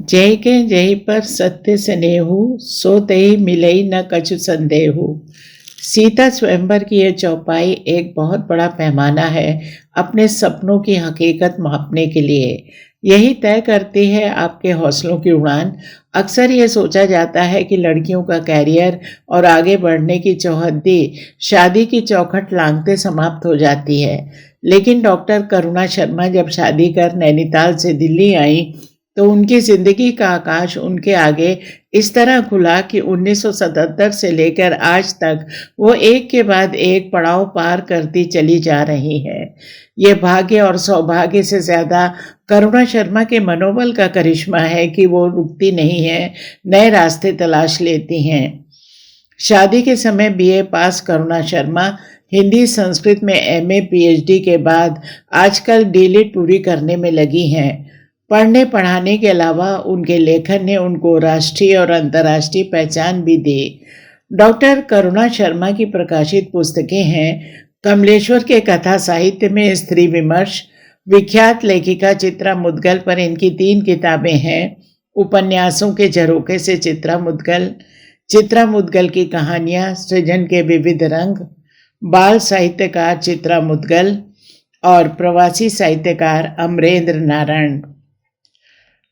जय के जय पर सत्य स्नेहु सो तेहि मिलई न कछु संदेहु। सीता स्वयंवर की यह चौपाई एक बहुत बड़ा पैमाना है अपने सपनों की हकीकत मापने के लिए। यही तय करती है आपके हौसलों की उड़ान। अक्सर ये सोचा जाता है कि लड़कियों का कैरियर और आगे बढ़ने की चौहद्दी शादी की चौखट लांघते समाप्त हो जाती है, लेकिन डॉक्टर करुणा शर्मा जब शादी कर नैनीताल से दिल्ली आई तो उनकी जिंदगी का आकाश उनके आगे इस तरह खुला कि 1977 से लेकर आज तक वो एक के बाद एक पड़ाव पार करती चली जा रही है। ये भाग्य और सौभाग्य से ज्यादा करुणा शर्मा के मनोबल का करिश्मा है कि वो रुकती नहीं है, नए रास्ते तलाश लेती हैं। शादी के समय बीए पास करुणा शर्मा हिंदी संस्कृत में एमए पीएचडी के बाद आजकल डीलिट पूरी करने में लगी हैं। पढ़ने पढ़ाने के अलावा उनके लेखन ने उनको राष्ट्रीय और अंतर्राष्ट्रीय पहचान भी दी। डॉक्टर करुणा शर्मा की प्रकाशित पुस्तकें हैं कमलेश्वर के कथा साहित्य में स्त्री विमर्श, विख्यात लेखिका चित्रा मुद्गल पर इनकी 3 किताबें हैं, उपन्यासों के झरोखे से चित्रा मुद्गल की कहानियां, सृजन के विविध रंग, बाल साहित्यकार चित्रा मुद्गल और प्रवासी साहित्यकार अमरेंद्र नारायण।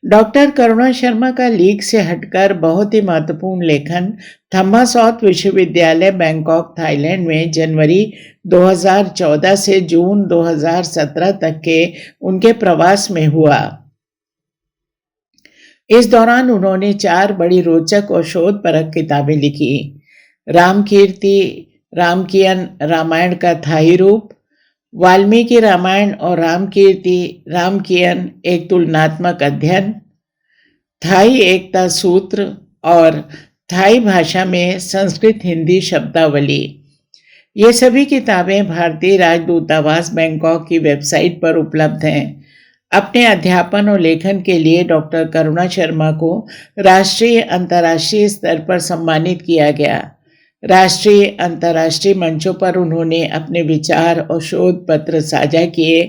डॉक्टर करुणा शर्मा का लीग से हटकर बहुत ही महत्वपूर्ण लेखन थम्मा सॉथ विश्वविद्यालय बैंकॉक थाईलैंड में जनवरी 2014 से जून 2017 तक के उनके प्रवास में हुआ। इस दौरान उन्होंने 4 बड़ी रोचक और शोधपरक किताबें लिखी। रामकियन रामायण का थाई रूप, वाल्मीकि रामायण और रामकियन एक तुलनात्मक अध्ययन, थाई एकता सूत्र और थाई भाषा में संस्कृत हिंदी शब्दावली। ये सभी किताबें भारतीय राजदूतावास बैंकॉक की वेबसाइट पर उपलब्ध हैं। अपने अध्यापन और लेखन के लिए डॉक्टर करुणा शर्मा को राष्ट्रीय अंतर्राष्ट्रीय स्तर पर सम्मानित किया गया। राष्ट्रीय अंतर्राष्ट्रीय मंचों पर उन्होंने अपने विचार और शोध पत्र साझा किए।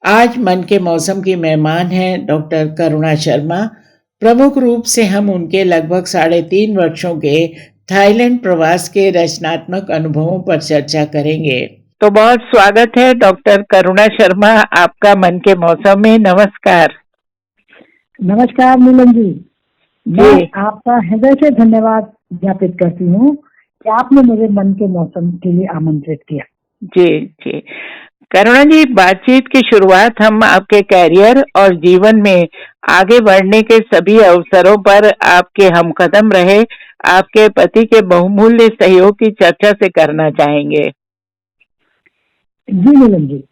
आज मन के मौसम की मेहमान हैं डॉक्टर करुणा शर्मा। प्रमुख रूप से हम उनके लगभग 3.5 वर्षों के थाईलैंड प्रवास के रचनात्मक अनुभवों पर चर्चा करेंगे। तो बहुत स्वागत है डॉक्टर करुणा शर्मा आपका मन के मौसम में। नमस्कार। नमस्कार नीलम जी, मैं आपका हृदय से धन्यवाद ज्ञापित करती हूँ कि आपने मुझे मन के मौसम के लिए आमंत्रित किया। जी करुणा जी, बातचीत की शुरुआत हम आपके कैरियर और जीवन में आगे बढ़ने के सभी अवसरों पर आपके हमकदम रहे आपके पति के बहुमूल्य सहयोग की चर्चा से करना चाहेंगे। जी नीलम जी,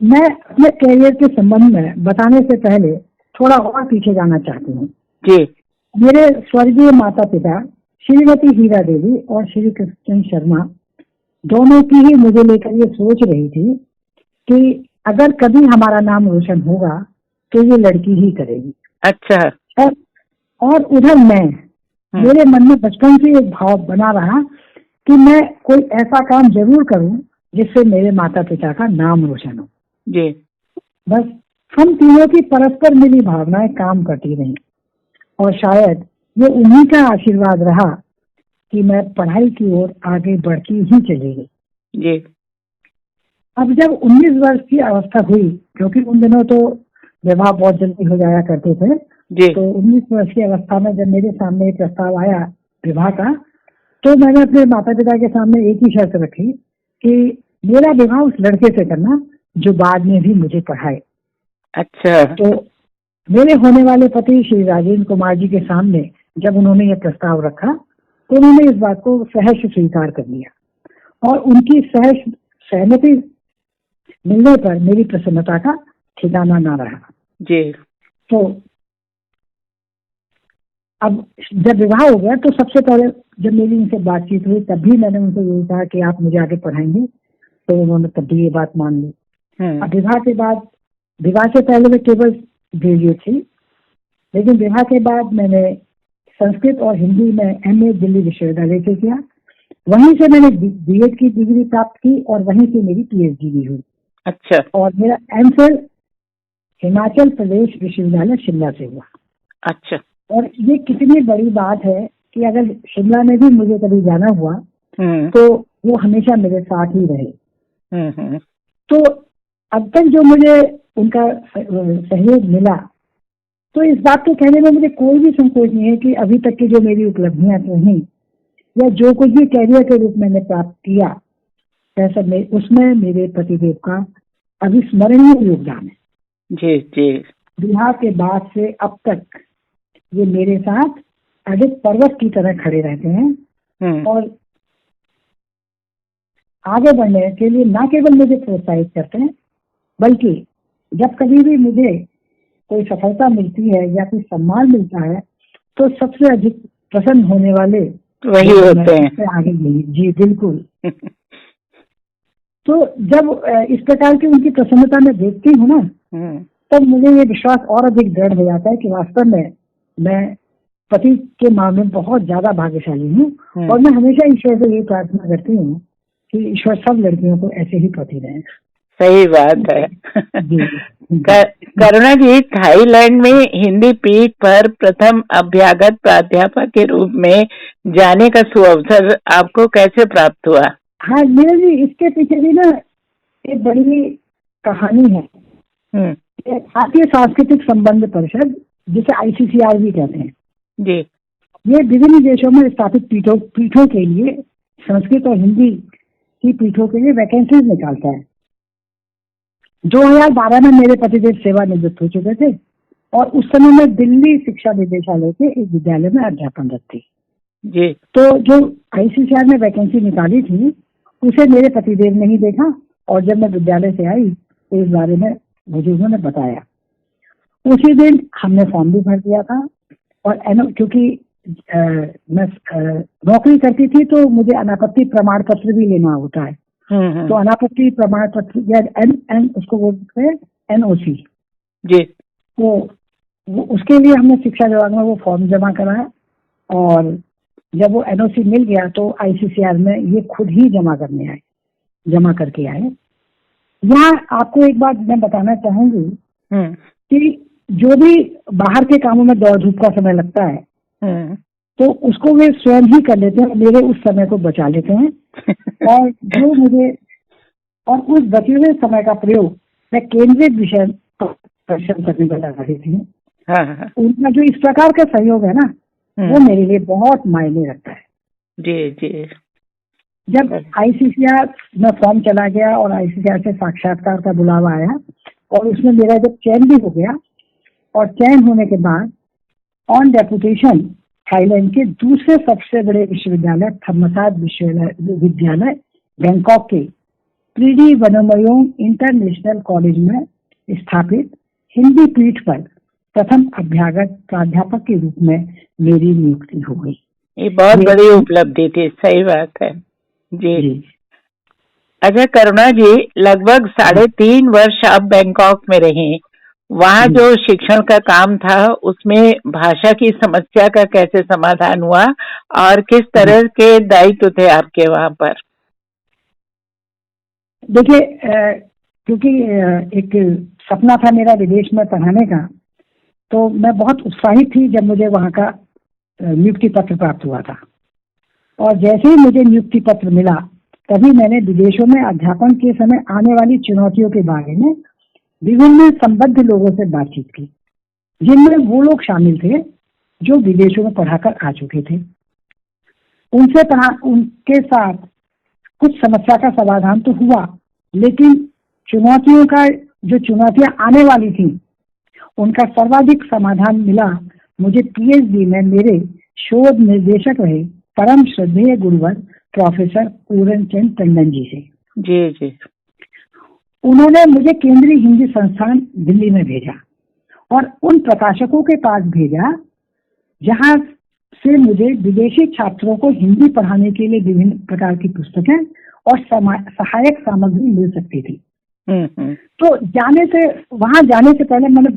मैं अपने कैरियर के संबंध में बताने से पहले थोड़ा और पीछे जाना चाहती हूँ। जी, मेरे स्वर्गीय माता पिता श्रीमती हीरा देवी और श्री कृष्ण शर्मा दोनों की ही मुझे लेकर ये सोच रही थी कि अगर कभी हमारा नाम रोशन होगा तो ये लड़की ही करेगी। अच्छा। और उधर मेरे मन में बचपन से एक भाव बना रहा कि मैं कोई ऐसा काम जरूर करूं जिससे मेरे माता पिता का नाम रोशन हो। जी। बस हम तीनों की परस्पर मिली भावनाएं काम करती रही और शायद ये उन्हीं का आशीर्वाद रहा कि मैं पढ़ाई की ओर आगे बढ़ती ही चली गई। जी। अब जब 19 वर्ष की अवस्था हुई, क्योंकि उन दिनों तो विवाह बहुत जल्दी हो जाया करते थे, तो 19 वर्ष की अवस्था में जब मेरे सामने प्रस्ताव आया विवाह का, तो मैंने अपने माता पिता के सामने एक ही शर्त रखी कि मेरा विवाह उस लड़के से करना जो बाद में भी मुझे पढ़ाए। अच्छा। तो मेरे होने वाले पति श्री राजेंद्र कुमार जी के सामने जब उन्होंने ये प्रस्ताव रखा तो उन्होंने इस बात को सहर्ष स्वीकार कर लिया और उनकी सहमति मिलने पर मेरी प्रसन्नता का ठिकाना ना रहा। जी। तो अब जब विवाह हो गया तो सबसे पहले जब मेरी उनसे बातचीत हुई तब भी मैंने उनसे यही कहा कि आप मुझे आगे पढ़ाएंगे, तो उन्होंने तब भी ये बात मान ली। अब विवाह से पहले मैं केवल ग्रेजुएट थी, लेकिन विवाह के बाद मैंने संस्कृत और हिंदी में एमए दिल्ली विश्वविद्यालय से किया। वहीं से मैंने बीएड की डिग्री प्राप्त की और वहीं से मेरी पीएचडी भी हुई। अच्छा। और मेरा एमफिल हिमाचल प्रदेश विश्वविद्यालय शिमला से हुआ। अच्छा। और ये कितनी बड़ी बात है कि अगर शिमला में भी मुझे कभी जाना हुआ तो वो हमेशा मेरे साथ ही रहे। तो अब तक जो मुझे उनका सहयोग मिला, तो इस बात को कहने में मुझे कोई भी संकोच नहीं है कि अभी तक की जो मेरी उपलब्धियां रही या जो कुछ भी कैरियर के रूप में मैंने प्राप्त किया, वैसा उसमें मेरे पतिदेव का अविस्मरणीय योगदान है। जी जी। विवाह के बाद से अब तक ये मेरे साथ अडिग पर्वत की तरह खड़े रहते हैं और आगे बढ़ने के लिए न केवल मुझे प्रोत्साहित करते हैं, बल्कि जब कभी भी मुझे कोई सफलता मिलती है या कोई सम्मान मिलता है तो सबसे अधिक प्रसन्न होने वाले वही होते हैं। आगे जी बिल्कुल। तो जब इस प्रकार की उनकी प्रसन्नता में देखती हूँ ना, तब मुझे ये विश्वास और अधिक दृढ़ हो जाता है कि वास्तव में मैं पति के मामले में बहुत ज्यादा भाग्यशाली हूँ। और मैं हमेशा ईश्वर से ये प्रार्थना करती हूँ कि ईश्वर सब लड़कियों को ऐसे ही पति दें। सही बात है। करुणा जी, थाईलैंड में हिंदी पीठ पर प्रथम अभ्यागत प्राध्यापक के रूप में जाने का सुअवसर आपको कैसे प्राप्त हुआ? हाँ मेरे जी, इसके पीछे भी ना एक बड़ी कहानी है। भारतीय सांस्कृतिक संबंध परिषद, जिसे ICCR भी कहते हैं जी, ये विभिन्न देशों में स्थापित पीठों के लिए, संस्कृत और हिंदी की पीठों के लिए वैकेंसीज निकालता है। 2012 में मेरे पतिदेव सेवानिवृत्त हो चुके थे और उस समय मैं दिल्ली शिक्षा निदेशालय के एक विद्यालय में अध्यापनरत थी जी। तो जो ICCR ने वैकेंसी निकाली थी उसे मेरे पतिदेव ने ही देखा और जब मैं विद्यालय से आई तो इस बारे में मुझे उन्होंने बताया। उसी दिन हमने फॉर्म भी भर दिया था और क्योंकि मैं नौकरी करती थी तो मुझे अनापत्ति प्रमाण पत्र भी लेना होता है। तो अनापत्ति प्रमाण पत्र या उसको बोलते हैं NOC जी। तो उसके लिए हमने शिक्षा विभाग में वो फॉर्म जमा कराया और जब वो NOC मिल गया तो ICCR में ये खुद ही जमा करके आए। यहाँ आपको एक बात मैं बताना चाहूंगी कि जो भी बाहर के कामों में दौड़ धूप का समय लगता है तो उसको वे स्वयं ही कर लेते हैं, मेरे उस समय को बचा लेते हैं और जो मुझे और उस बचे हुए समय का प्रयोग मैं केंद्रित विषय परिश्रम करने में लगा देती हूँ। उनका जो इस प्रकार का सहयोग है ना वो मेरे लिए बहुत मायने रखता है। जी जी। जब ICCR में फॉर्म चला गया और ICCR से साक्षात्कार का बुलावा आया और उसमें मेरा जब चयन भी हो गया और चयन होने के बाद ऑन डेपुटेशन थाईलैंड के दूसरे सबसे बड़े विश्वविद्यालय थम्मसाद विश्वविद्यालय बैंकॉक के प्रीडी वनमयोंग इंटरनेशनल कॉलेज में स्थापित हिंदी पीठ पर प्रथम अभ्यागत प्राध्यापक के रूप में मेरी नियुक्ति हो गई। ये बहुत बड़ी उपलब्धि थी। सही बात है जी। अच्छा करुणा जी, लगभग 3.5 वर्ष आप बैंकॉक में रही, वहाँ जो शिक्षण का काम था उसमें भाषा की समस्या का कैसे समाधान हुआ और किस तरह के दायित्व थे आपके वहाँ पर? देखिए, क्योंकि एक सपना था मेरा विदेश में पढ़ाने का, तो मैं बहुत उत्साहित थी जब मुझे वहाँ का नियुक्ति पत्र प्राप्त हुआ था। और जैसे ही मुझे नियुक्ति पत्र मिला तभी मैंने विदेशों में अध्यापन के समय आने वाली चुनौतियों के बारे में विभिन्न संबद्ध लोगों से बातचीत की, जिनमें वो लोग शामिल थे जो विदेशों में पढ़ाकर आ चुके थे। उनके साथ कुछ समस्या का समाधान तो हुआ, लेकिन चुनौतियां आने वाली थी उनका सर्वाधिक समाधान मिला मुझे PhD में मेरे शोध निर्देशक रहे परम श्रद्धेय गुरुवर प्रोफेसर पूरन चंद टंडन जी से। जी जी। उन्होंने मुझे केंद्रीय हिंदी संस्थान दिल्ली में भेजा और उन प्रकाशकों के पास भेजा जहां से मुझे विदेशी छात्रों को हिंदी पढ़ाने के लिए विभिन्न प्रकार की पुस्तकें और सहायक सामग्री मिल सकती थी। तो वहां जाने से पहले मैंने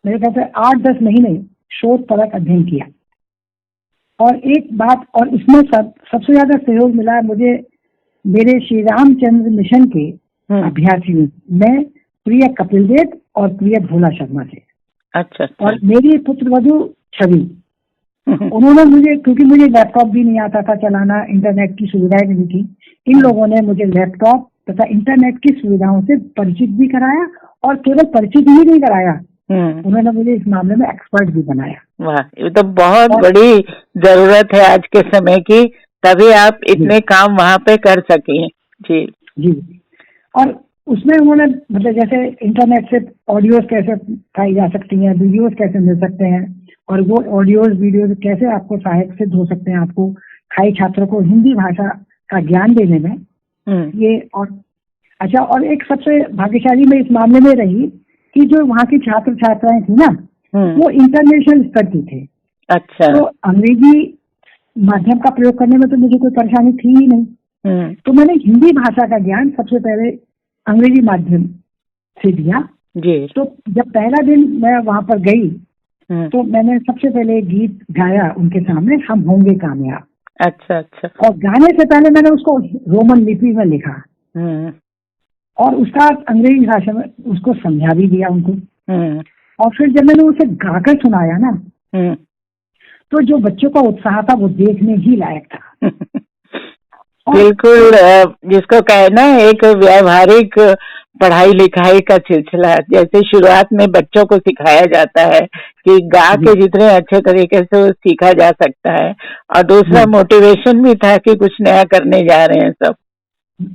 मेरे ख्याल से 8-10 महीने शोध परक अध्ययन किया और एक बात और इसमें सबसे ज्यादा सहयोग मिला मुझे मेरे श्री रामचंद्र मिशन के अभ्यर्थियों में प्रिय कपिल देव और प्रिय भोला शर्मा से। अच्छा। और मेरी पुत्रवधू छवि, उन्होंने मुझे, क्योंकि मुझे लैपटॉप भी नहीं आता था चलाना, इंटरनेट की सुविधाएं नहीं थी, इन लोगों ने मुझे लैपटॉप तथा इंटरनेट की सुविधाओं से परिचित भी कराया, और केवल परिचित ही नहीं कराया, उन्होंने मुझे इस मामले में एक्सपर्ट भी बनाया। वाह, ये तो बहुत बड़ी जरूरत है आज के समय की, तभी आप इतने काम वहाँ पे कर सके। जी जी। और उसमें उन्होंने मतलब जैसे इंटरनेट से ऑडियोज कैसे पाई जा सकती हैं, वीडियोज कैसे मिल सकते हैं, और वो ऑडियोज वीडियोज कैसे आपको सहायक सिद्ध हो सकते हैं, आपको खाई छात्रों को हिंदी भाषा का ज्ञान देने में। ये और अच्छा, और एक सबसे भाग्यशाली मैं इस मामले में रही कि जो वहाँ की छात्र छात्राएं थी ना, वो इंटरनेशनल स्तर की थे। अच्छा। तो अंग्रेजी माध्यम का प्रयोग करने में तो मुझे कोई परेशानी थी ही नहीं। तो मैंने हिंदी भाषा का ज्ञान सबसे पहले अंग्रेजी माध्यम से दिया जी। तो जब पहला दिन मैं वहाँ पर गई तो मैंने सबसे पहले गीत गाया उनके सामने, हम होंगे कामयाब। अच्छा अच्छा। और गाने से पहले मैंने उसको रोमन लिपि में लिखा और उसका अंग्रेजी भाषा में उसको समझा भी दिया उनको। और फिर जब मैंने उसे गाकर सुनाया ना, तो जो बच्चों का उत्साह था वो देखने ही लायक था। बिल्कुल, जिसको कहे ना एक व्यावहारिक पढ़ाई लिखाई का सिलसिला, जैसे शुरुआत में बच्चों को सिखाया जाता है कि गा के जितने अच्छे तरीके से सीखा जा सकता है, और दूसरा मोटिवेशन भी था कि कुछ नया करने जा रहे हैं सब।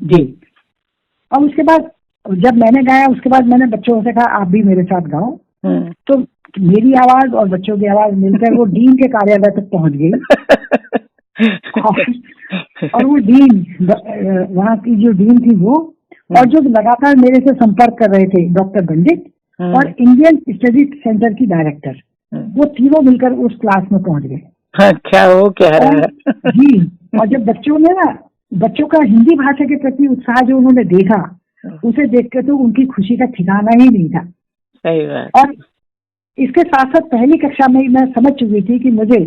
जी। और उसके बाद जब मैंने गाया, उसके बाद मैंने बच्चों से कहा आप भी मेरे साथ गाओ। तो मेरी आवाज और बच्चों की आवाज मिलकर वो डीन के कार्यालय तक पहुंच गई। और वो डीन, वहाँ की जो डीन थी वो, और जो लगातार मेरे से संपर्क कर रहे थे डॉक्टर पंडित और इंडियन स्टडी सेंटर की डायरेक्टर, वो तीनों मिलकर उस क्लास में पहुंच गए। क्या हो क्या रहा है। जी। और जब बच्चों ने ना, बच्चों का हिंदी भाषा के प्रति उत्साह जो उन्होंने देखा, उसे देखकर तो उनकी खुशी का ठिकाना ही नहीं था। सही बात। और इसके साथ साथ पहली कक्षा में मैं समझ चुकी थी कि मुझे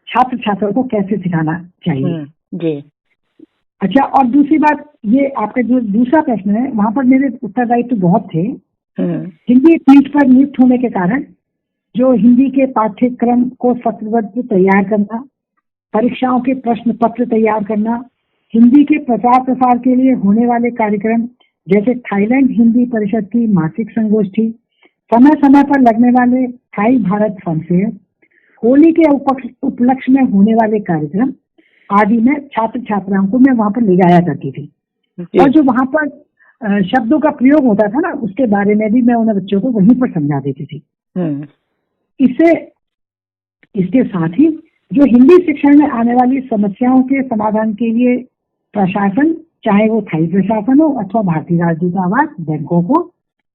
छात्र छात्राओं को कैसे सिखाना चाहिए। जी। अच्छा, और दूसरी बात, ये आपका जो दूसरा प्रश्न है, वहाँ पर मेरे उत्तरदायित्व तो बहुत थे। हिंदी पीठ पर नियुक्त होने के कारण जो हिंदी के पाठ्यक्रम को सत्रबद्ध तैयार करना, परीक्षाओं के प्रश्न पत्र तैयार करना, हिंदी के प्रचार प्रसार के लिए होने वाले कार्यक्रम जैसे थाईलैंड हिंदी परिषद की मासिक संगोष्ठी, समय समय पर लगने वाले Thai Bharat fun fair, Holi के उपलक्ष्य में होने वाले कार्यक्रम आदि में छात्र छात्राओं को मैं वहाँ पर ले जाया करती थी। और जो वहाँ पर शब्दों का प्रयोग होता था ना, उसके बारे में भी मैं उन्हें बच्चों को वहीं पर समझा देती थी। इसके साथ ही जो हिंदी शिक्षण में आने वाली समस्याओं के समाधान के लिए प्रशासन, चाहे वो थाई प्रशासन हो अथवा भारतीय राजदूतावास, बैंकों को,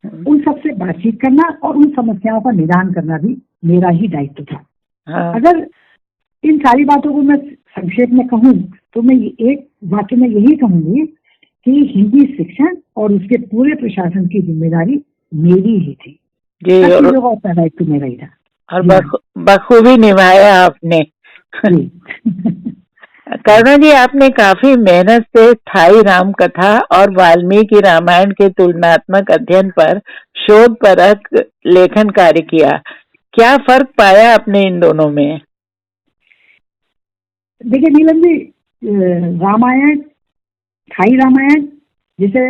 उन सबसे बातचीत करना और उन समस्याओं का निदान करना भी मेरा ही दायित्व था। अगर इन सारी बातों को मैं संक्षेप में कहूँ तो मैं एक वाक्य में यही कहूंगी कि हिंदी शिक्षण और उसके पूरे प्रशासन की जिम्मेदारी मेरी ही थी। दायित्व मेरा ही था और बखूबी निभाया आपने। करुणा जी, आपने काफी मेहनत से थाई राम कथा और वाल्मीकि रामायण के तुलनात्मक अध्ययन पर शोध परक लेखन कार्य किया। क्या फर्क पाया आपने इन दोनों में? देखिए नीलम जी, रामायण, थाई रामायण जिसे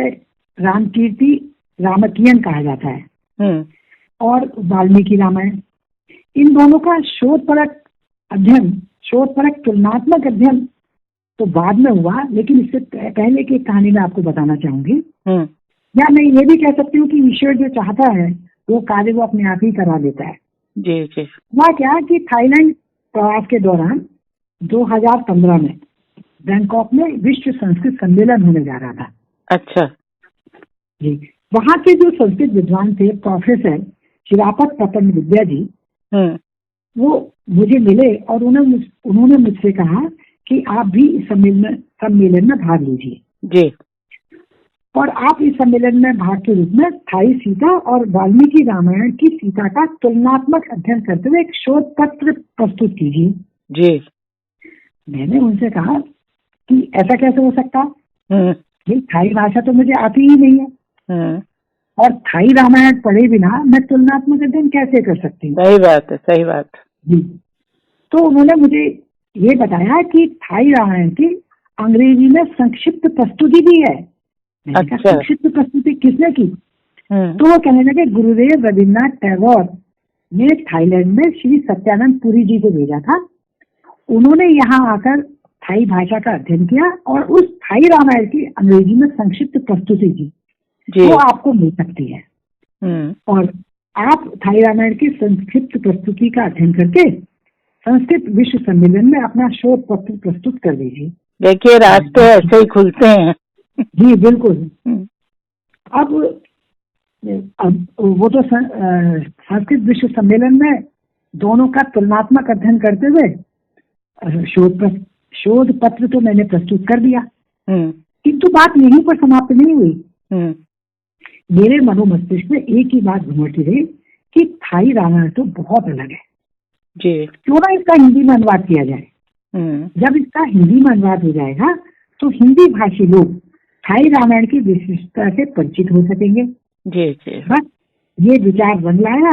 रामकीर्ति रामकियन कहा जाता है, और वाल्मीकि रामायण, इन दोनों का शोध परक अध्ययन, शोध परक तुलनात्मक अध्ययन तो बाद में हुआ, लेकिन इससे पहले की कहानी मैं आपको बताना चाहूंगी। या मैं ये भी कह सकती हूँ कि ईश्वर जो चाहता है वो कार्य वो अपने आप ही करा देता है। जी जी। हुआ क्या कि थाईलैंड प्रवास के दौरान 2015 में बैंकॉक में विश्व संस्कृत सम्मेलन होने जा रहा था। अच्छा जी। वहाँ के जो संस्कृत विद्वान थे प्रोफेसर चिरापत प्रपन्न विद्या जी, वो मुझे मिले और उन्होंने मुझसे कहा कि आप भी इस सम्मेलन में भाग लीजिए जी, और आप इस सम्मेलन में भाग के रूप में थाई सीता और वाल्मीकि रामायण की सीता का तुलनात्मक अध्ययन करते हुए एक शोध पत्र प्रस्तुत कीजिए जी। मैंने उनसे कहा कि ऐसा कैसे हो सकता है, थाई भाषा तो मुझे आती ही नहीं है। और थाई रामायण पढ़े बिना मैं तुलनात्मक अध्ययन कैसे कर सकती हूँ? सही बात है, सही बात जी। तो उन्होंने मुझे ये बताया कि थाई रामायण की अंग्रेजी में संक्षिप्त प्रस्तुति भी है। मैंने कहा, अच्छा। संक्षिप्त प्रस्तुति किसने की? तो वो कहने लगे, गुरुदेव रविन्द्रनाथ टैगोर ने थाईलैंड में श्री सत्यानंद पुरी जी को भेजा था। उन्होंने यहाँ आकर थाई भाषा का अध्ययन किया और उस थाई रामायण की अंग्रेजी में संक्षिप्त प्रस्तुति की वो आपको मिल सकती है। और आप थाई रामायण की संक्षिप्त प्रस्तुति का अध्ययन करके संस्कृत विश्व सम्मेलन में अपना शोध पत्र प्रस्तुत कर दीजिए। देखिए, रास्ते ऐसे ही खुलते हैं। जी बिल्कुल। अब वो तो संस्कृत विश्व सम्मेलन में दोनों का तुलनात्मक अध्ययन करते हुए शोध पत्र तो मैंने प्रस्तुत कर दिया, किंतु बात यहीं पर समाप्त नहीं हुई। मेरे मनोमस्तिष्क में एक ही बात घूमती रही कि थाई रामायण तो बहुत अलग है जी, क्यों ना इसका हिंदी में अनुवाद किया जाए। जब इसका हिंदी में अनुवाद हो जाएगा तो हिंदी भाषी लोग थाई रामायण की विशिष्टता से परिचित हो सकेंगे। जी जी। बस ये विचार बन लाया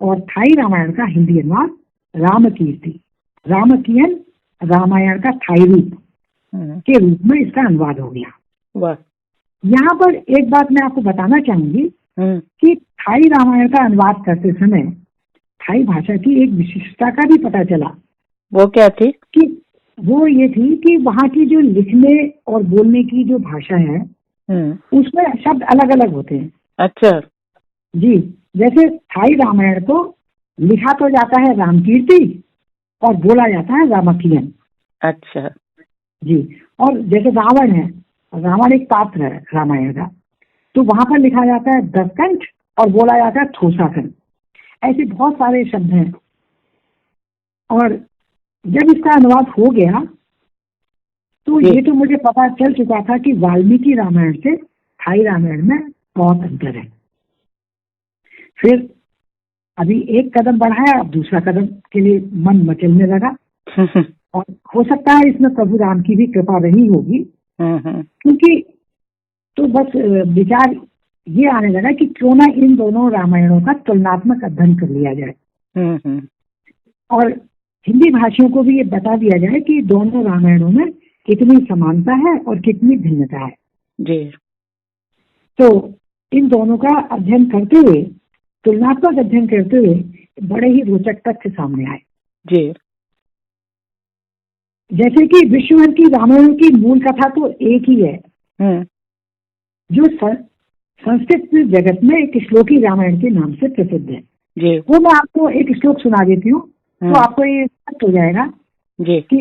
और थाई रामायण का हिंदी अनुवाद रामकीर्ति, रामकियन रामायण का थाई रूप के रूप में इसका अनुवाद हो गया। यहाँ पर एक बात मैं आपको बताना चाहूंगी कि थाई रामायण का अनुवाद करते समय थाई भाषा की एक विशिष्टता का भी पता चला। वो क्या थी? कि वो ये थी कि वहाँ की जो लिखने और बोलने की जो भाषा है उसमें शब्द अलग अलग होते हैं। अच्छा जी। जैसे थाई रामायण को लिखा तो जाता है रामकीर्ति और बोला जाता है रामकियन। अच्छा जी। और जैसे रावण है, रावण एक पात्र है रामायण का, तो वहां पर लिखा जाता है दसकंठ और बोला जाता है थोसाकंठ। ऐसे बहुत सारे शब्द हैं। और जब इसका अनुवाद हो गया तो ये तो मुझे पता चल चुका था कि वाल्मीकि रामायण से थाई रामायण में बहुत अंतर है। फिर अभी एक कदम बढ़ाया, अब दूसरा कदम के लिए मन मचलने लगा। और हो सकता है इसमें प्रभु राम की भी कृपा रही होगी, क्योंकि तो बस विचार ये आने लगा कि क्यों ना इन दोनों रामायणों का तुलनात्मक अध्ययन कर लिया जाए और हिंदी भाषियों को भी ये बता दिया जाए कि दोनों रामायणों में कितनी समानता है और कितनी भिन्नता है जी। तो इन दोनों का अध्ययन करते हुए, तुलनात्मक अध्ययन करते हुए बड़े ही रोचक तथ्य सामने आए जी। जैसे कि विश्व भर की रामायण की मूल कथा तो एक ही है, जो संस्कृत जगत में एक श्लोकी रामायण के नाम से प्रसिद्ध है जी। वो मैं आपको एक श्लोक सुना देती हूँ तो आपको ये स्पष्ट हो जाएगा जी कि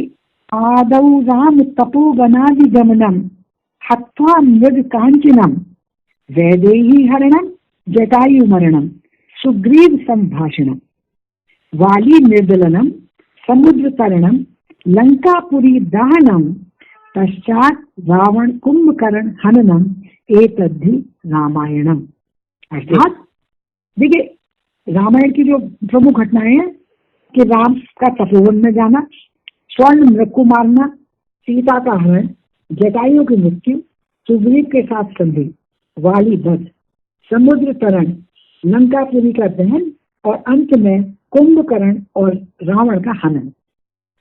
आदौ राम तपोवनादि गमनम हत्वा मृग कांचनम वैदेही हरणम जटायु मरणम सुग्रीव संभाषणम वाली निर्दलनम समुद्र तरणम लंकापुरी दहनम पश्चात रावण कुंभकर्ण हननम एतद्धि रामायणम। अर्थात देखिए, रामायण की जो प्रमुख घटनाएं हैं कि राम का तपोवन में जाना, स्वर्ण मृग को मारना, सीता का हरण, जटायु की मृत्यु, सुग्रीव के साथ संधि, वाली वध, समुद्र तरण, लंकापुरी का दहन और अंत में कुंभकर्ण और रावण का हनन,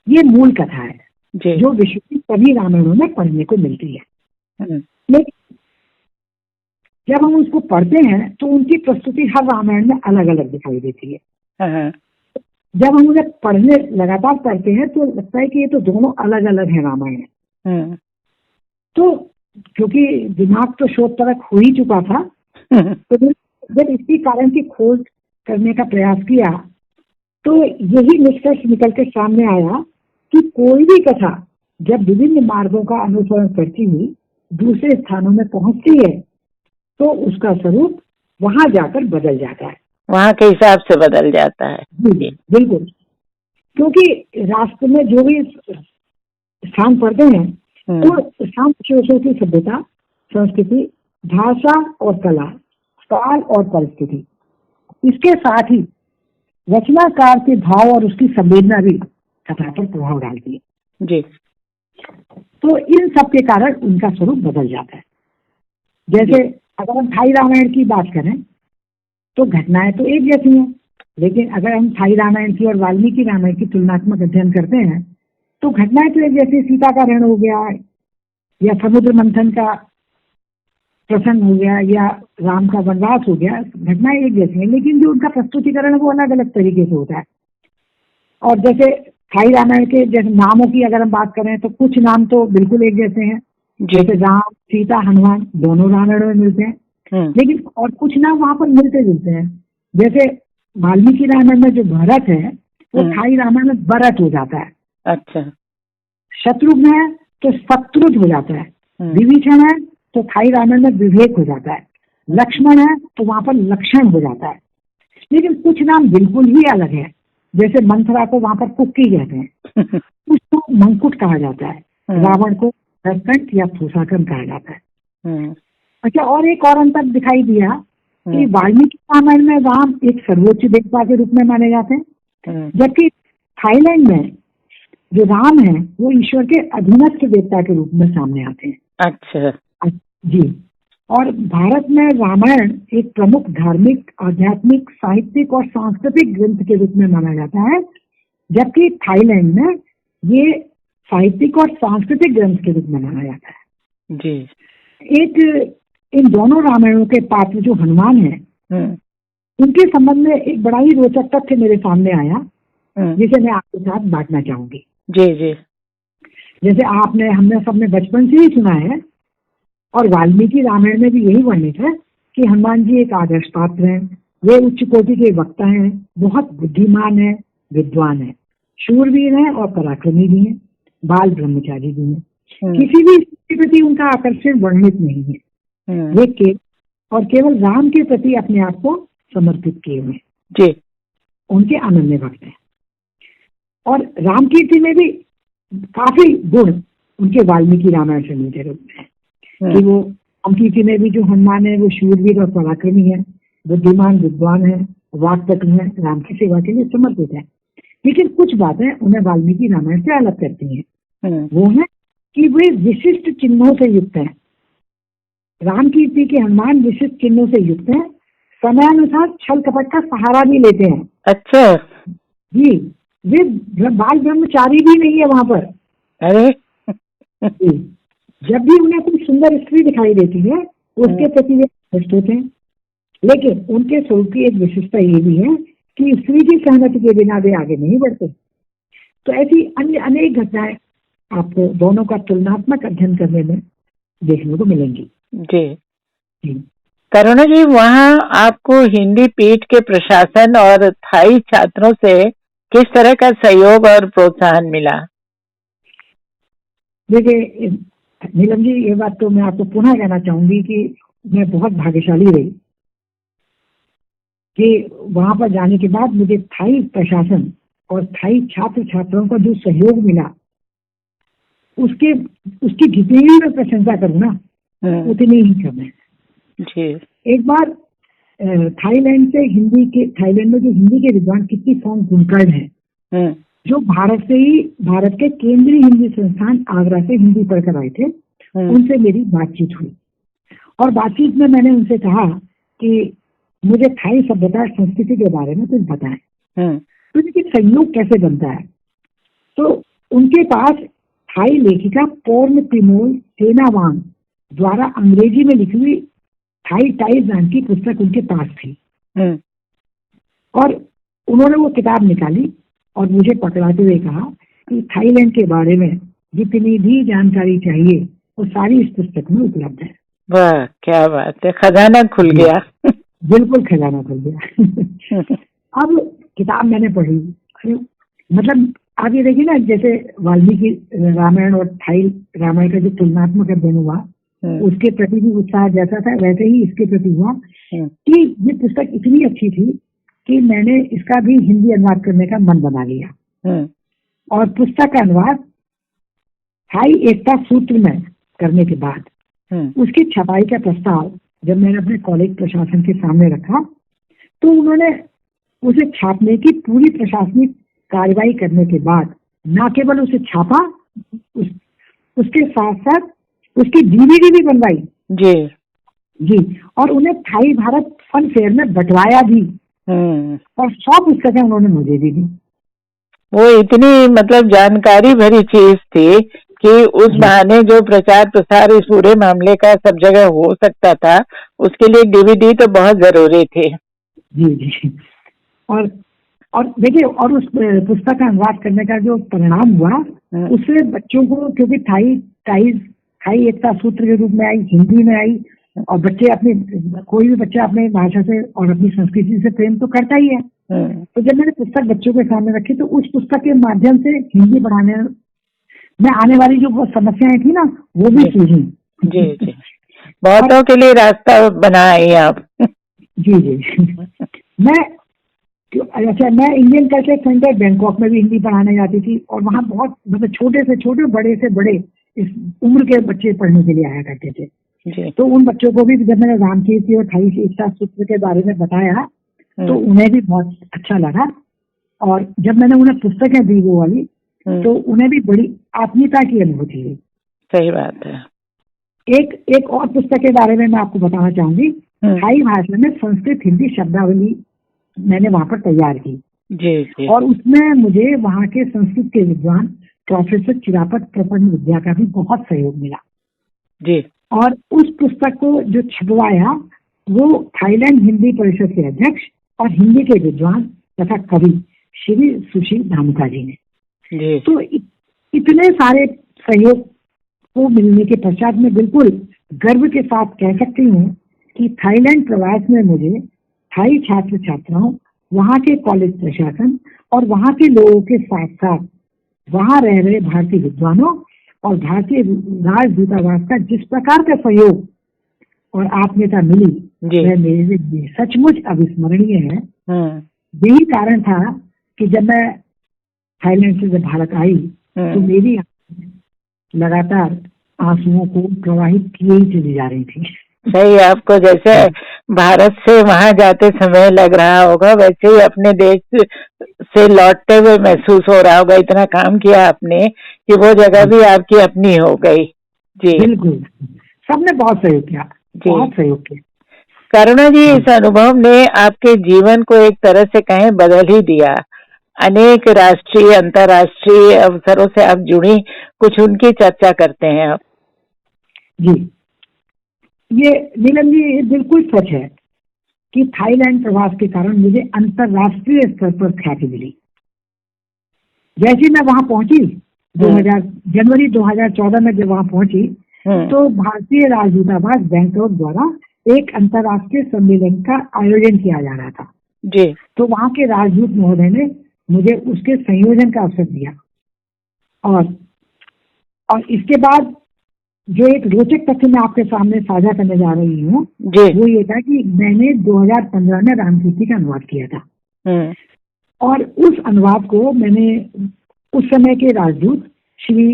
ये मूल कथा है जो विश्व की सभी रामायणों में पढ़ने को मिलती है। लेकिन जब हम उसको पढ़ते हैं तो उनकी प्रस्तुति हर रामायण में अलग अलग दिखाई देती है। जब हम उन्हें पढ़ने लगातार पढ़ते हैं तो लगता है कि ये तो दोनों अलग अलग है रामायण। तो क्योंकि दिमाग तो शोध परख हो ही चुका था, तो जब इसी कारण की खोज करने का प्रयास किया तो यही निष्कर्ष निकल के सामने आया कि कोई भी कथा जब विभिन्न मार्गों का अनुसरण करती हुई दूसरे स्थानों में पहुंचती है तो उसका स्वरूप वहां जाकर बदल जाता है, वहां के हिसाब से बदल जाता है। बिल्कुल, क्योंकि राष्ट्र में जो भी स्थान पड़ते हैं तो स्थान विशेषों की सभ्यता, संस्कृति, भाषा और कला, काल और परिस्थिति, इसके साथ ही रचनाकार के भाव और उसकी संवेदना भी कथा पर प्रभाव डालती है जी। तो इन सब के कारण उनका स्वरूप बदल जाता है। जैसे अगर हम थाई रामायण की बात करें तो घटनाएं तो एक जैसी हैं, लेकिन अगर हम थाई रामायण की और वाल्मीकि रामायण की तुलनात्मक अध्ययन करते हैं तो घटनाएं तो एक जैसी, सीता का रण हो गया या समुद्र मंथन का प्रसंग हो गया या राम का वनवास हो गया, घटनाएं एक जैसी हैं, लेकिन जो उनका प्रस्तुतिकरण वो अलग अलग तरीके से होता है। और जैसे थाई रामायण के जैसे नामों की अगर हम बात करें तो कुछ नाम तो बिल्कुल एक जैसे हैं, जैसे राम, सीता, हनुमान दोनों रामायण में मिलते हैं, लेकिन और कुछ नाम वहां पर मिलते जुलते हैं। जैसे वाल्मीकि रामायण में जो भरत है वो थाई रामायण में भरत हो जाता है। अच्छा। शत्रुघ्न है तो शत्रुज हो जाता है। विभीषण है तो थाई रामायण में विवेक हो जाता है। लक्ष्मण है तो वहां पर लक्षण हो जाता है। लेकिन कुछ नाम बिल्कुल ही अलग है, जैसे मंथरा को वहां पर कुक्की कहते हैं, उसको मंकुट कहा जाता है, रावण को रसकंठ या फूसाकन कहा जाता है। अच्छा, और एक और अंतर दिखाई दिया कि वाल्मीकि रामायण में राम एक सर्वोच्च देवता के रूप में माने जाते हैं, जबकि थाईलैंड में जो राम है वो ईश्वर के अधीनस्थ देवता के रूप में सामने आते हैं। अच्छा जी। और भारत में रामायण एक प्रमुख धार्मिक, आध्यात्मिक, साहित्यिक और सांस्कृतिक ग्रंथ के रूप में माना जाता है, जबकि थाईलैंड में ये साहित्यिक और सांस्कृतिक ग्रंथ के रूप में माना जाता है। जी। एक इन दोनों रामायणों के पात्र जो हनुमान है उनके संबंध में एक बड़ा ही रोचक तथ्य मेरे सामने आया, जिसे मैं आपके साथ बांटना चाहूंगी। जी जी। जैसे हमने सबने बचपन से ही सुना है और वाल्मीकि रामायण में भी यही वर्णित है कि हनुमान जी एक आदर्श पात्र हैं। वे उच्च कोटि के वक्ता हैं, बहुत बुद्धिमान है, विद्वान है, शूरवीर हैं और पराक्रमी भी हैं, बाल ब्रह्मचारी भी हैं। किसी भी के प्रति उनका आकर्षण वर्णित नहीं है। वे केवल राम के प्रति अपने आप को समर्पित किए हुए जी, उनके अनन्य भक्त हैं। और राम कीर्ति में भी काफी गुण उनके वाल्मीकि रामायण से मिलते रहते हैं कि वो राम कीर्ति में भी जो हनुमान है वो शूरवीर और पराक्रमी है, बुद्धिमान, विद्वान है, वाक्पटु है, राम की सेवा के लिए समर्पित है। लेकिन कुछ बातें उन्हें वाल्मीकि रामायण से अलग करती हैं। वो है कि वे विशिष्ट चिन्हों से युक्त हैं। राम कीर्ति के हनुमान विशिष्ट चिन्हों से युक्त हैं, समयानुसार छल कपट का सहारा भी लेते हैं। अच्छा जी, वे बाल ब्रह्मचारी भी नहीं है वहां पर। अरे जब भी उन्हें कोई सुंदर स्त्री दिखाई देती है उसके प्रति वे खुश होते हैं, लेकिन उनके स्वरूप की एक विशेषता ये भी है कि स्त्री की सहमति के बिना वे आगे नहीं बढ़ते। तो ऐसी अन्य अनेक घटनाएं आपको दोनों का तुलनात्मक अध्ययन करने में देखने को मिलेंगी। जी। करुणा जी, वहाँ आपको हिंदी पीठ के प्रशासन और थाई छात्रों से किस तरह का सहयोग और प्रोत्साहन मिला? देखिए नीलम जी, ये बात तो मैं आपको पुनः कहना चाहूंगी कि मैं बहुत भाग्यशाली रही कि वहां पर जाने के बाद मुझे थाई प्रशासन और थाई छात्र छात्राओं का जो सहयोग मिला उसकी जितनी भी मैं प्रशंसा करूँ ना उतनी ही कम है। एक बार थाईलैंड में जो हिंदी के विद्वान कित्ती फोंग कुलकर्ण है जो भारत के केंद्रीय हिंदी संस्थान आगरा से हिंदी पढ़कर आए थे, उनसे मेरी बातचीत हुई और बातचीत में मैंने उनसे कहा कि मुझे थाई सभ्यता संस्कृति के बारे में कुछ बताएं, तो इनकी संयोग कैसे बनता है। तो उनके पास थाई लेखिका पौर्न तिमोल सेनावांग द्वारा अंग्रेजी में लिखी हुई थाई टाइज नाम की पुस्तक उनके पास थी और उन्होंने वो किताब निकाली और मुझे पकड़ाते हुए कहा कि थाईलैंड के बारे में जितनी भी जानकारी चाहिए वो सारी इस पुस्तक में उपलब्ध है। वाह, क्या बात है, खजाना खुल गया। बिल्कुल खजाना खुल गया। अब किताब मैंने पढ़ी, मतलब आप ये देखिए ना, जैसे वाल्मीकि रामायण और थाई रामायण का जो तुलनात्मक अध्ययन हुआ उसके प्रति भी उत्साह जैसा था वैसे ही इसके प्रति हुआ कि ये पुस्तक इतनी अच्छी थी कि मैंने इसका भी हिंदी अनुवाद करने का मन बना लिया और पुस्तक का अनुवाद थाई एकता सूत्र में करने के बाद उसकी छपाई का प्रस्ताव जब मैंने अपने कॉलेज प्रशासन के सामने रखा तो उन्होंने उसे छापने की पूरी प्रशासनिक कार्रवाई करने के बाद न केवल उसे छापा, उसके साथ साथ उसकी डीवीडी भी बनवाई। जी, और उन्हें थाई भारत फन फेयर में बंटवाया भी, और 100 पुस्तकें उन्होंने मुझे भी दी। वो इतनी मतलब जानकारी भरी चीज थी कि उस बहाने जो प्रचार प्रसार इस पूरे मामले का सब जगह हो सकता था, उसके लिए डीवीडी तो बहुत जरूरी थी। जी जी। और देखिए, और उस पुस्तक का अनुवाद करने का जो परिणाम हुआ, उससे बच्चों को, क्योंकि थाई एकता सूत्र के रूप में आई, हिंदी में आई, और बच्चे अपने, कोई भी बच्चा अपने भाषा से और अपनी संस्कृति से प्रेम तो करता ही है। तो जब मैंने पुस्तक बच्चों के सामने रखी, तो उस पुस्तक के माध्यम से हिंदी पढ़ाने में आने वाली जो समस्याएं थी ना, वो भी सूझी। जी जी, बहुतों के लिए रास्ता बनाए आप। जी जी। मैं इंडियन कल्चर सेंटर बैंकॉक में भी हिंदी पढ़ाने जाती थी, और वहाँ बहुत मतलब छोटे से छोटे, बड़े से बड़े इस उम्र के बच्चे पढ़ने के लिए आया करते थे। तो उन बच्चों को भी जब मैंने रामकीर्ति और थाई एकता सूत्र के बारे में बताया, तो उन्हें भी बहुत अच्छा लगा, और जब मैंने उन्हें पुस्तकें दी वो वाली, तो उन्हें भी बड़ी आत्मीयता की अनुभूति हुई। सही बात है। एक और पुस्तक के बारे में मैं आपको बताना चाहूंगी। थाई भाषा में संस्कृत हिंदी शब्दावली मैंने वहां पर तैयार की। जी। और उसमें मुझे वहां के संस्कृत के विद्वान प्रोफेसर चिरापत प्रपन्न विद्या का भी बहुत सहयोग मिला। जी। और उस पुस्तक को जो छपवाया, वो थाईलैंड हिंदी परिषद के अध्यक्ष और हिंदी के विद्वान तथा कवि श्री सुशील धामुका जी ने। तो इतने सारे सहयोग को मिलने के पश्चात मैं बिल्कुल गर्व के साथ कह सकती हूँ कि थाईलैंड प्रवास में मुझे थाई छात्र छात्राओं, वहाँ के कॉलेज प्रशासन और वहाँ के लोगों के साथ साथ वहाँ रह रहे भारतीय विद्वानों और भारतीय राजदूतावास का जिस प्रकार का सहयोग और आत्मीयता मिली, वह मेरे लिए सचमुच अविस्मरणीय है। यही कारण था कि जब मैं थाईलैंड से जब भारत आई, तो मेरी लगातार आंसुओं को प्रवाहित किए ही चली जा रही थी। सही, आपको जैसे भारत से वहां जाते समय लग रहा होगा, वैसे ही अपने देश से लौटते हुए महसूस हो रहा होगा। इतना काम किया आपने कि वो जगह भी आपकी अपनी हो गई। जी बिल्कुल, सबने बहुत सहयोग किया, बहुत सहयोग किया। करुणा जी, इस अनुभव ने आपके जीवन को एक तरह से कहें बदल ही दिया। अनेक राष्ट्रीय अंतर्राष्ट्रीय अवसरों से आप जुड़ी, कुछ उनकी चर्चा करते हैं आप। जी, ये नीलम जी, ये बिल्कुल सच है कि थाईलैंड प्रवास के कारण मुझे अंतर्राष्ट्रीय स्तर पर ख्याति मिली। जैसे मैं वहां पहुंची, जनवरी 2014 में जब वहां पहुंची, तो भारतीय राजदूतावास बैंकॉक द्वारा एक अंतर्राष्ट्रीय सम्मेलन का आयोजन किया जा रहा था। जी। तो वहां के राजदूत महोदय ने मुझे उसके संयोजन का अवसर दिया, और इसके बाद जो एक रोचक तथ्य मैं आपके सामने साझा करने जा रही हूँ, वो ये था कि मैंने 2015 में रामकीर्ति का अनुवाद किया था। और उस अनुवाद को मैंने उस समय के राजदूत श्री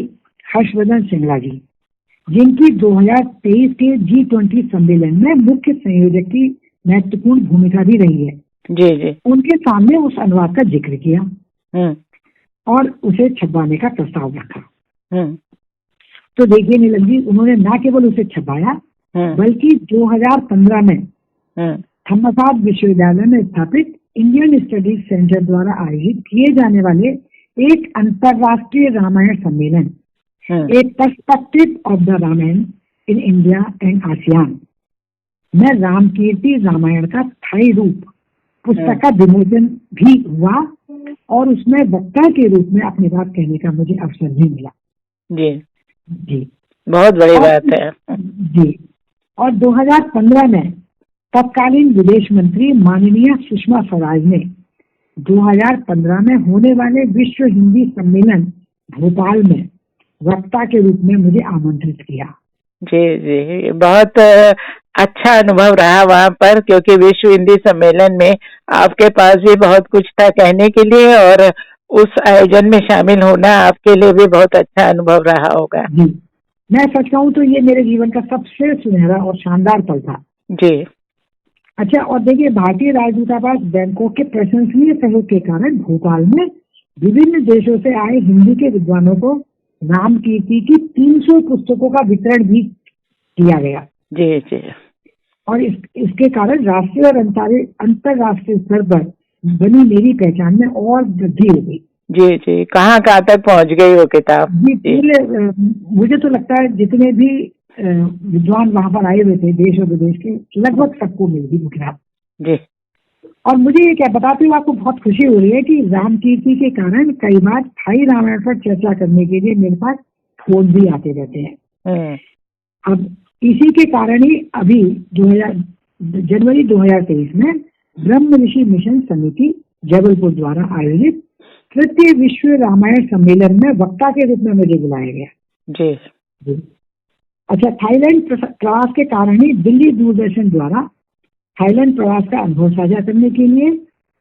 हर्षवर्धन श्रृंगला जी, जिनकी 2023 के G20 सम्मेलन में मुख्य संयोजक की महत्वपूर्ण भूमिका भी रही है, जी, उनके सामने उस अनुवाद का जिक्र किया और उसे छपवाने का प्रस्ताव रखा। तो देखिए नीलम जी, उन्होंने न केवल उसे छपाया, बल्कि 2015 में थम्मसाद विश्वविद्यालय में स्थापित इंडियन स्टडीज सेंटर द्वारा आयोजित किए जाने वाले एक अंतर्राष्ट्रीय रामायण सम्मेलन, एक perspective of the Ramayana in India and ASEAN में रामकीर्ति रामायण का थाई रूप पुस्तक का विमोचन भी हुआ, और उसमें वक्ता के रूप में अपनी बात कहने का मुझे अवसर भी मिला। जी, बहुत बड़ी बात है। जी, और 2015 में तत्कालीन विदेश मंत्री माननीय सुषमा स्वराज ने 2015 में होने वाले विश्व हिंदी सम्मेलन भोपाल में वक्ता के रूप में मुझे आमंत्रित किया। जी, बहुत अच्छा अनुभव रहा वहाँ पर, क्योंकि विश्व हिंदी सम्मेलन में आपके पास भी बहुत कुछ था कहने के लिए, और उस आयोजन में शामिल होना आपके लिए भी बहुत अच्छा अनुभव रहा होगा। जी, मैं सच कहूँ तो ये मेरे जीवन का सबसे सुनहरा और शानदार पल था। जी। अच्छा, और देखिए, भारतीय राजदूतावास बैंकॉक के प्रशंसनीय सहयोग के कारण भोपाल में विभिन्न देशों से आए हिंदी के विद्वानों को रामकीर्ति की 300 पुस्तकों का वितरण भी किया गया। जी। और इसके कारण राष्ट्रीय और अंतरराष्ट्रीय स्तर पर बनी मेरी पहचान में और वृद्धि हो गई। जी जी, कहाँ तक पहुंच गई वो किताब? जी, मुझे तो लगता है जितने भी विद्वान वहां पर आए हुए थे देश और विदेश के, लगभग सबको मिल गई वो किताब जी। और मुझे ये क्या बताती हूँ, आपको बहुत खुशी हो रही है कि रामकीर्ति के कारण कई बार थाई रामायण पर चर्चा करने के लिए मेरे पास फोन भी आते रहते हैं। अब इसी के कारण ही अभी जनवरी 2023 में ब्रह्म ऋषि मिशन समिति जबलपुर द्वारा आयोजित तृतीय विश्व रामायण सम्मेलन में वक्ता के रूप में मुझे बुलाया गया। जी। अच्छा, थाईलैंड प्रवास के कारण ही दिल्ली दूरदर्शन द्वारा थाईलैंड प्रवास का अनुभव साझा करने के लिए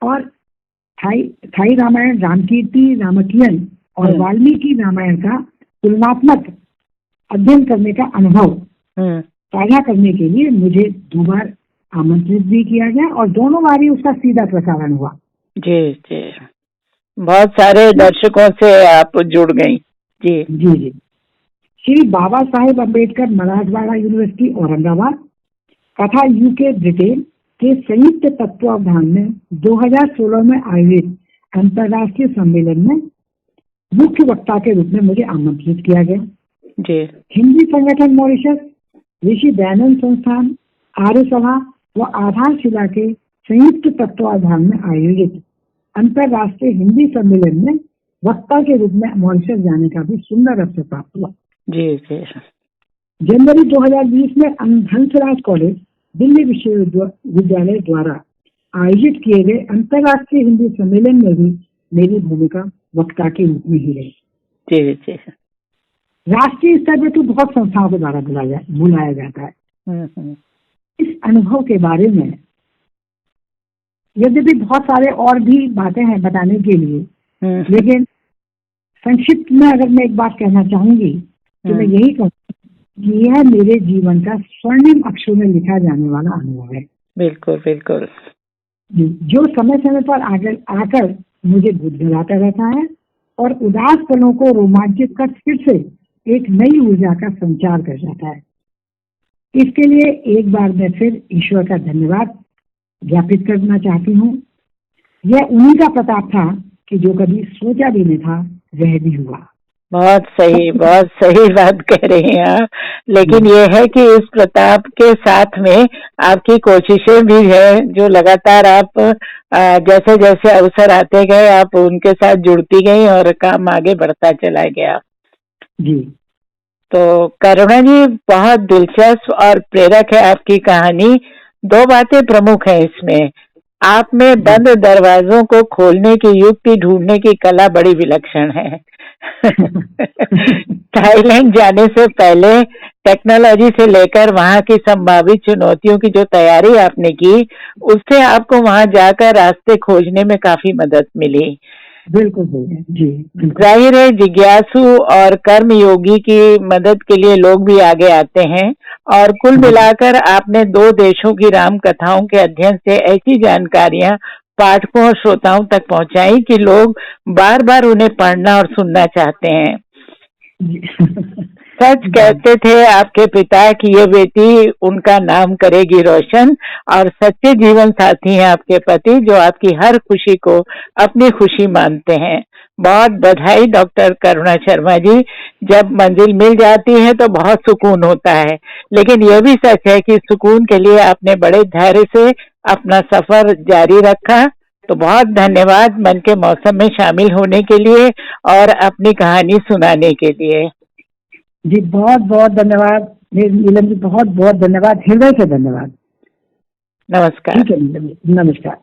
और थाई रामायण, रामकीर्ति, रामकियन और वाल्मीकि रामायण का तुलनात्मक अध्ययन करने का अनुभव साझा करने के लिए मुझे 2 बार आमंत्रित भी किया गया और दोनों बार ही उसका सीधा प्रसारण हुआ। जी जी, बहुत सारे दर्शकों से आप जुड़ गई। जी जी जी। श्री बाबा साहेब अम्बेडकर मराठवाड़ा यूनिवर्सिटी औरंगाबाद तथा यूके ब्रिटेन के संयुक्त तत्वावधान में 2016 में आयोजित अंतर्राष्ट्रीय सम्मेलन में मुख्य वक्ता के रूप में मुझे आमंत्रित किया गया। जी। हिंदी संगठन मॉरिशस, ऋषि दयानंद संस्थान, आर्य सभा व आधारशिला के संयुक्त तत्वावधान में आयोजित अंतर्राष्ट्रीय हिंदी सम्मेलन में वक्ता के रूप में मॉरिशस जाने का भी सुंदर अवसर प्राप्त हुआ। जी जी। जनवरी 2020 में हंसराज कॉलेज दिल्ली विश्वविद्यालय द्वारा आयोजित किए गए अंतर्राष्ट्रीय हिंदी सम्मेलन में भी मेरी भूमिका वक्ता के रूप में ही रही। जी जी। राष्ट्रीय स्तर पर तो बहुत संस्थाओं के द्वारा बुलाया जाता है। इस अनुभव के बारे में यद्यपि बहुत सारे और भी बातें हैं बताने के लिए, लेकिन संक्षिप्त में अगर मैं एक बात कहना चाहूंगी तो मैं यही कहूँगी कि यह मेरे जीवन का स्वर्णिम अक्षरों में लिखा जाने वाला अनुभव है। बिल्कुल बिल्कुल। जो समय समय पर आकर मुझे गुदगुदाता रहता है और उदास पलों को रोमांचित कर फिर से एक नई ऊर्जा का संचार कर जाता है। इसके लिए एक बार मैं फिर ईश्वर का धन्यवाद ज्ञापित करना चाहती हूँ। यह उन्हीं का प्रताप था कि जो कभी सोचा भी नहीं था वह भी हुआ। बहुत सही बात कह रही हैं आप। लेकिन ये है कि इस प्रताप के साथ में आपकी कोशिशें भी है जो लगातार आप जैसे जैसे अवसर आते गए आप उनके साथ जुड़ती गई और काम आगे बढ़ता चला गया। जी। तो करुणा जी, बहुत दिलचस्प और प्रेरक है आपकी कहानी। 2 बातें प्रमुख है इसमें। आप में बंद दरवाजों को खोलने की युक्ति ढूंढने की कला बड़ी विलक्षण है। थाईलैंड जाने से पहले टेक्नोलॉजी से लेकर वहां की संभावित चुनौतियों की जो तैयारी आपने की, उससे आपको वहां जाकर रास्ते खोजने में काफी मदद मिली। बिल्कुल जी। जाहिर है जिज्ञासु और कर्म योगी की मदद के लिए लोग भी आगे आते हैं और कुल मिलाकर आपने 2 देशों की राम कथाओं के अध्ययन से ऐसी जानकारियां पाठकों और श्रोताओं तक पहुंचाई कि लोग बार बार उन्हें पढ़ना और सुनना चाहते हैं। सच कहते थे आपके पिता कि ये बेटी उनका नाम करेगी रोशन, और सच्चे जीवन साथी हैं आपके पति जो आपकी हर खुशी को अपनी खुशी मानते हैं। बहुत बधाई डॉक्टर करुणा शर्मा जी। जब मंजिल मिल जाती है तो बहुत सुकून होता है, लेकिन यह भी सच है कि सुकून के लिए आपने बड़े धैर्य से अपना सफर जारी रखा। तो बहुत धन्यवाद मन के मौसम में शामिल होने के लिए और अपनी कहानी सुनाने के लिए। जी बहुत बहुत धन्यवाद नीलम जी, बहुत बहुत धन्यवाद, हृदय से धन्यवाद। नमस्कार। ठीक है नमस्कार।